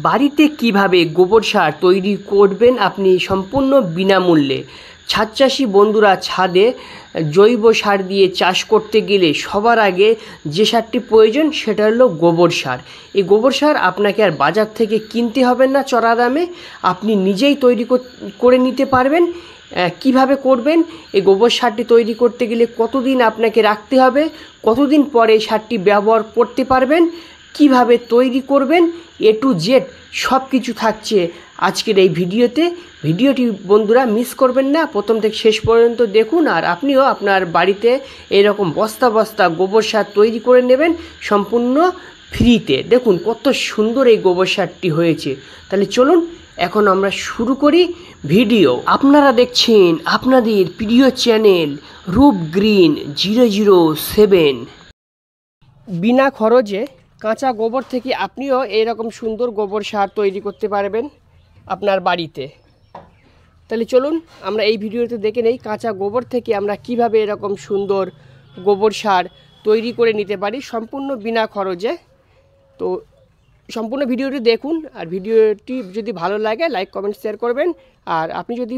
বাড়িতে কিভাবে গোবর সার তৈরি করবেন আপনি সম্পূর্ণ বিনামূল্যে। ছাদ চাষি বন্ধুরা ছাদে জৈব সার দিয়ে চাষ করতে গেলে সবার আগে যে সারটি প্রয়োজন সেটা হলো গোবর সার। এই গোবর সার আপনাকে আর বাজার থেকে কিনতে হবে না চড়া দামে, আপনি নিজেই তৈরি করে নিতে পারবেন। কিভাবে করবেন? এই গোবর সারটি তৈরি করতে গেলে কতদিন আপনাকে রাখতে হবে, কতদিন পরে এই সারটি ব্যবহার করতে পারবেন, কিভাবে তৈরি করবেন, এ টু জেড সব কিছু থাকছে আজকের এই ভিডিওতে। ভিডিওটি বন্ধুরা মিস করবেন না, প্রথম থেকে শেষ পর্যন্ত দেখুন। আর আপনিও আপনার বাড়িতে এরকম বস্তা বস্তা গোবর সার তৈরি করে নেবেন সম্পূর্ণ ফ্রিতে। দেখুন কত সুন্দর এই গোবর সারটি হয়েছে। তাহলে চলুন এখন আমরা শুরু করি ভিডিও। আপনারা দেখছেন আপনাদের প্রিয় চ্যানেল রূপ গ্রিন 007। বিনা খরচে কাঁচা গোবর থেকে আপনিও এইরকম সুন্দর গোবর সার তৈরি করতে পারবেন আপনার বাড়িতে। তাহলে চলুন আমরা এই ভিডিওতে দেখে নেই কাঁচা গোবর থেকে আমরা কিভাবে এরকম সুন্দর গোবর সার তৈরি করে নিতে পারি সম্পূর্ণ বিনা খরচে। তো সম্পূর্ণ ভিডিওটি দেখুন, আর ভিডিওটি যদি ভালো লাগে লাইক কমেন্ট শেয়ার করবেন। আর আপনি যদি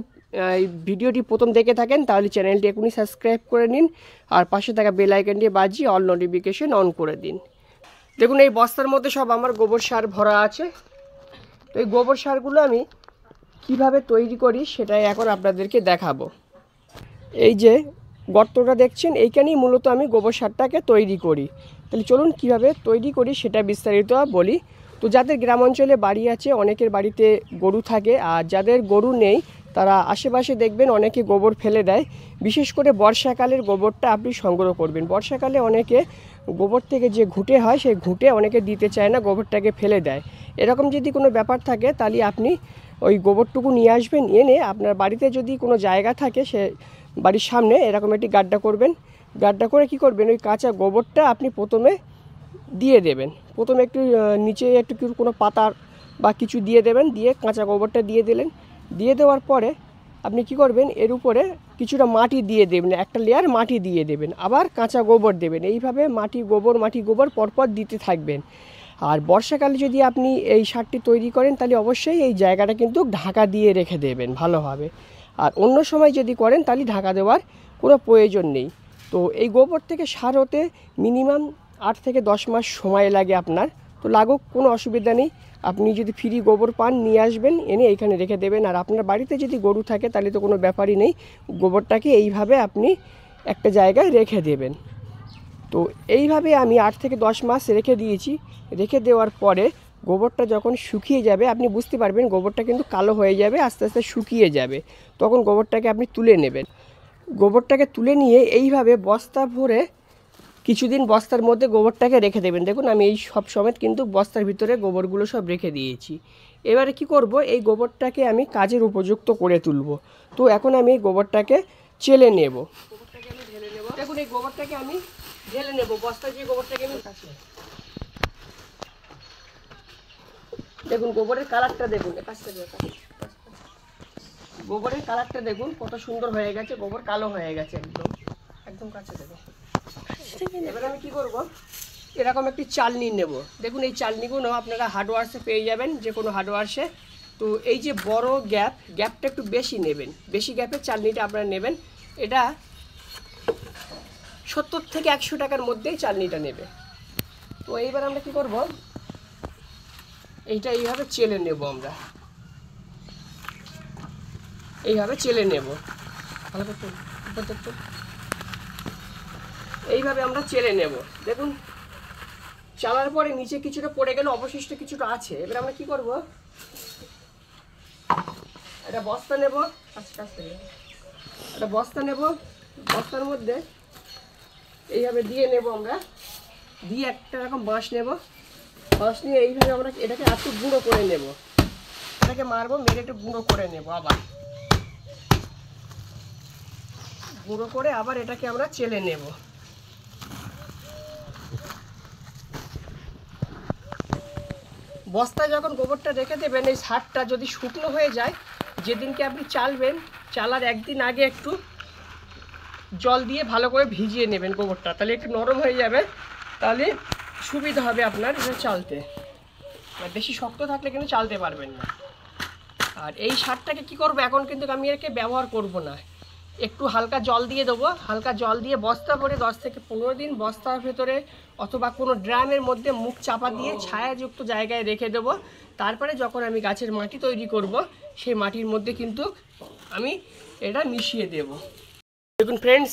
এই ভিডিওটি প্রথম দেখে থাকেন তাহলে চ্যানেলটি এখনই সাবস্ক্রাইব করে নিন, আর পাশে থাকা বেল আইকনটি বাজিয়ে অল নোটিফিকেশন অন করে দিন। দেখুন এই বস্তার মধ্যে সব আমার গোবর সার ভরা আছে। তো এই গোবর সারগুলো আমি কিভাবে তৈরি করি সেটাই এখন আপনাদেরকে দেখাবো। এই যে গর্তটা দেখছেন, এইখানেই মূলত আমি গোবর সারটাকে তৈরি করি। তাহলে চলুন কিভাবে তৈরি করি সেটা বিস্তারিত বলি। তো যাদের গ্রাম অঞ্চলে বাড়ি আছে অনেকের বাড়িতে গরু থাকে, আর যাদের গরু নেই তারা আশেপাশে দেখবেন অনেকে গোবর ফেলে দেয়। বিশেষ করে বর্ষাকালের গোবরটা আপনি সংগ্রহ করবেন। বর্ষাকালে অনেকে গোবর থেকে যে ঘুঁটে হয় সেই ঘুঁটে অনেকে দিতে চায় না, গোবরটাকে ফেলে দেয়। এরকম যদি কোনো ব্যাপার থাকে তাহলে আপনি ওই গোবরটুকু নিয়ে আসবেন, এনে আপনার বাড়িতে যদি কোনো জায়গা থাকে সে বাড়ির সামনে এরকম একটি গাড্ডা করবেন। গাড্ডা করে কি করবেন, ওই কাঁচা গোবরটা আপনি প্রথমে দিয়ে দেবেন। প্রথমে একটু নিচে একটু কোনো পাতার বা কিছু দিয়ে দেবেন, দিয়ে কাঁচা গোবরটা দিয়ে দিলেন। দিয়ে দেওয়ার পরে আপনি কি করবেন, এর উপরে কিছুটা মাটি দিয়ে দেবেন, একটা লেয়ার মাটি দিয়ে দেবেন, আবার কাঁচা গোবর দেবেন। এইভাবে মাটি গোবর পরপর দিতে থাকবেন। আর বর্ষাকালে যদি আপনি এই সারটি তৈরি করেন তাহলে অবশ্যই এই জায়গাটা কিন্তু ঢাকা দিয়ে রেখে দেবেন ভালোভাবে। আর অন্য সময় যদি করেন তাহলে ঢাকা দেওয়ার কোনো প্রয়োজন নেই। তো এই গোবর থেকে সার হতে মিনিমাম 8 থেকে 10 মাস সময় লাগে আপনার। তো লাগুক, কোনো অসুবিধা নেই। আপনি যদি ফ্রি গোবর পান নিয়ে আসবেন, এনে এইখানে রেখে দেবেন। আর আপনার বাড়িতে যদি গরু থাকে তাহলে তো কোনো ব্যাপারই নেই, গোবরটাকে এইভাবে আপনি একটা জায়গায় রেখে দেবেন। তো এইভাবে আমি 8 থেকে 10 মাস রেখে দিয়েছি। রেখে দেওয়ার পরে গোবরটা যখন শুকিয়ে যাবে আপনি বুঝতে পারবেন গোবরটা কিন্তু কালো হয়ে যাবে, আস্তে আস্তে শুকিয়ে যাবে। তখন গোবরটাকে আপনি তুলে নেবেন। গোবরটাকে তুলে নিয়ে এইভাবে বস্তা ভরে কিছুদিন বস্তার মধ্যে গোবরটাকে রেখে দেবেন। দেখুন আমি এই সব সমেত কিন্তু বস্তার ভিতরে গোবরগুলো সব রেখে দিয়েছি। এবারে কি করব, এই গোবরটাকে আমি কাজের উপযুক্ত করে তুলব। তো এখন আমি এই গোবরটাকে চেলে নেব। গোবরটাকে আমি ঢেলে নেব। দেখুন এই গোবরটাকে আমি ঢেলে নেব, বস্তায় যে গোবরটাকে আমি কাছে। দেখুন গোবরের কালারটা দেখুন, গোবরের কালারটা দেখুন কত সুন্দর হয়ে গেছে। গোবর কালো হয়ে গেছে একদম একদম কাছে দেখুন। এবার আমি কি করব, এরকম একটি চালনি নেব। দেখুন এই চালনিগুলো আপনারা হার্ডওয়ার্সে পেয়ে যাবেন, যে কোনো হার্ডওয়ার্সে। তো এই যে বড় গ্যাপটা একটু বেশি নেবেন, বেশি গ্যাপের চালনিটা আপনারা নেবেন। এটা 70 থেকে 100 টাকার মধ্যেই চালনিটা নেবে। তো এইবার আমরা কি করব, এইটা এইভাবে চেলে নেব। আমরা এইভাবে চেলে নেব, ভালো করতে এইভাবে আমরা চেলে নেব। দেখুন চালার পরে নিচে কিছুটা পড়ে গেল, অবশিষ্ট কিছুটা আছে। এবার আমরা কি করব, একটা বস্তা নেব, একটা বস্তা নেব, বস্তার মধ্যে এইভাবে দিয়ে নেব আমরা, দিয়ে একটা রকম বাঁশ নেব। বাঁশ নিয়ে এইভাবে আমরা এটাকে একটু গুঁড়ো করে নেব, এটাকে মারবো, মেরে একটু গুঁড়ো করে নেব। আবার গুঁড়ো করে আবার এটাকে আমরা চেলে নেব। বস্তায় যখন গোবরটা রেখে দেবেন, এই সারটা যদি শুকনো হয়ে যায়, যেদিনকে আপনি চালবেন চালার একদিন আগে একটু জল দিয়ে ভালো করে ভিজিয়ে নেবেন গোবরটা, তাহলে একটু নরম হয়ে যাবে, তাহলে সুবিধা হবে আপনার এটা চালতে। বেশি শক্ত থাকলে কিন্তু চালতে পারবেন না। আর এই সারটাকে কি করব, এখন কিন্তু আমি একে ব্যবহার করব না, একটু হালকা জল দিয়ে দেবো। হালকা জল দিয়ে বস্তা ভরে 10 থেকে 15 দিন বস্তার ভেতরে অথবা কোনো ড্রামের মধ্যে মুখ চাপা দিয়ে ছায়াযুক্ত জায়গায় রেখে দেবো। তারপরে যখন আমি গাছের মাটি তৈরি করব, সেই মাটির মধ্যে কিন্তু আমি এটা মিশিয়ে দেব। দেখুন ফ্রেন্ডস,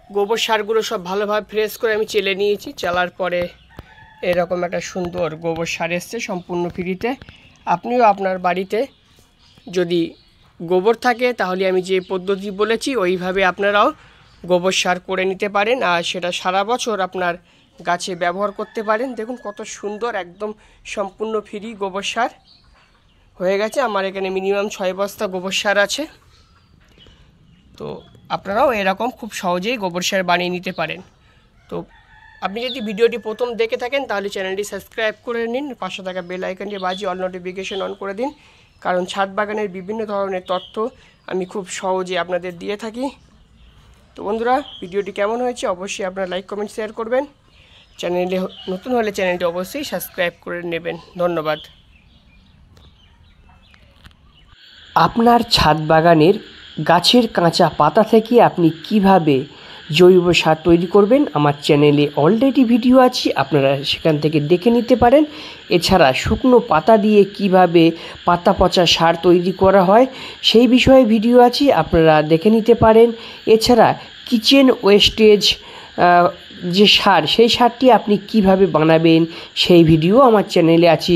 গোবর সারগুলো সব ভালোভাবে ফ্রেশ করে আমি চেলে নিয়েছি। চালার পরে এরকম একটা সুন্দর গোবর সার এসছে সম্পূর্ণ ফ্রিতে। আপনিও আপনার বাড়িতে যদি গোবর থাকে তাহলে আমি যে পদ্ধতি বলেছি ওইভাবে আপনারাও গোবর সার করে নিতে পারেন, আর সেটা সারা বছর আপনার গাছে ব্যবহার করতে পারেন। দেখুন কত সুন্দর, একদম সম্পূর্ণ ফ্রি গোবর সার হয়ে গেছে। আমার এখানে মিনিমাম 6 বস্তা গোবর সার আছে। তো আপনারাও এরকম খুব সহজেই গোবর সার বানিয়ে নিতে পারেন। তো আপনি যদি ভিডিওটি প্রথম দেখে থাকেন তাহলে চ্যানেলটি সাবস্ক্রাইব করে নিন, পাশে থাকা বেল আইকনটি বাজিয়ে অল নোটিফিকেশন অন করে দিন, কারণ ছাদ বাগানের বিভিন্ন ধরনের তথ্য আমি খুব সহজে আপনাদের দিয়ে থাকি। তো বন্ধুরা, ভিডিওটি কেমন হয়েছে অবশ্যই আপনারা লাইক কমেন্ট শেয়ার করবেন। চ্যানেলে নতুন হলে চ্যানেলটি অবশ্যই সাবস্ক্রাইব করে নেবেন। ধন্যবাদ। আপনার ছাদ বাগানের গাছের কাঁচা পাতা থেকে আপনি কিভাবে জৈব সার তৈরি করবেন আমার চ্যানেলে অলরেডি ভিডিও আছে, আপনারা সেখান থেকে দেখে নিতে পারেন। এছাড়া শুকনো পাতা দিয়ে কিভাবে পাতা পচা সার তৈরি করা হয় সেই বিষয়ে ভিডিও আছে, আপনারা দেখে নিতে পারেন। এছাড়া কিচেন ওয়েস্টেজ যে সার, সেই সারটি আপনি কিভাবে বানাবেন সেই ভিডিও আমার চ্যানেলে আছে।